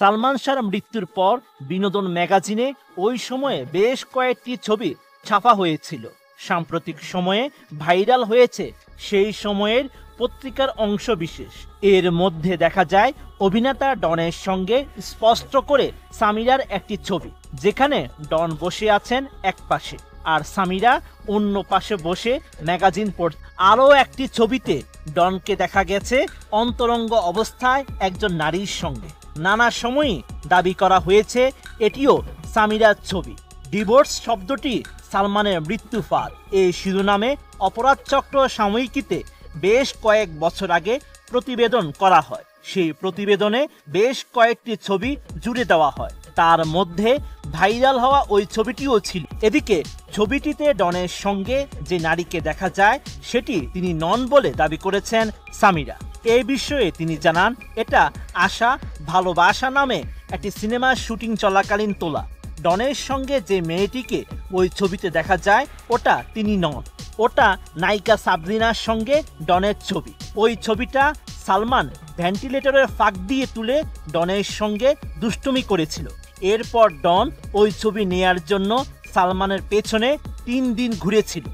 সালমান শাহর মৃত্যুর পর বিনোদন ম্যাগাজিনে ওই সময়ে বেশ কয়েকটি ছবি ছাপা হয়েছিল। সাম্প্রতিক সময়ে ভাইরাল হয়েছে সেই সময়ের পত্রিকার অংশবিশেষ। এর মধ্যে দেখা যায় অভিনেতা ডনের সঙ্গে স্পষ্ট করে সামিরার একটি ছবি, যেখানে ডন বসে আছেন এক পাশে আর সামিরা অন্য পাশে বসে ম্যাগাজিন পড়ছে। আরও একটি ছবিতে ডনকে দেখা গেছে অন্তরঙ্গ অবস্থায় একজন নারীর সঙ্গে। নানা সময়ই দাবি করা হয়েছে এটিও সামিরার ছবি। ডিভোর্স শব্দটি সালমানের মৃত্যু ফাঁদ, এই শিরোনামে অপরাধ চক্র সাময়িকীতে বেশ কয়েক বছর আগে প্রতিবেদন করা হয়। সেই প্রতিবেদনে বেশ কয়েকটি ছবি জুড়ে দেওয়া হয়, তার মধ্যে ভাইরাল হওয়া ওই ছবিটিও ছিল। এদিকে ছবিটিতে ডনের সঙ্গে যে নারীকে দেখা যায় সেটি তিনি নন বলে দাবি করেছেন সামিরা। এই বিষয়ে তিনি জানান, এটা আশা ভালোবাসা নামে একটি সিনেমার শুটিং চলাকালীন তোলা। ডনের সঙ্গে যে মেয়েটিকে ওই ছবিতে দেখা যায় ওটা তিনি নন, ওটা নায়িকা সাবরিনার সঙ্গে ডনের ছবি। ওই ছবিটা সালমান ভেন্টিলেটরের ফাঁক দিয়ে তুলে ডনের সঙ্গে দুষ্টুমি করেছিল। এরপর ডন ওই ছবি নেয়ার জন্য সালমানের পেছনে 3 দিন ঘুরেছিল।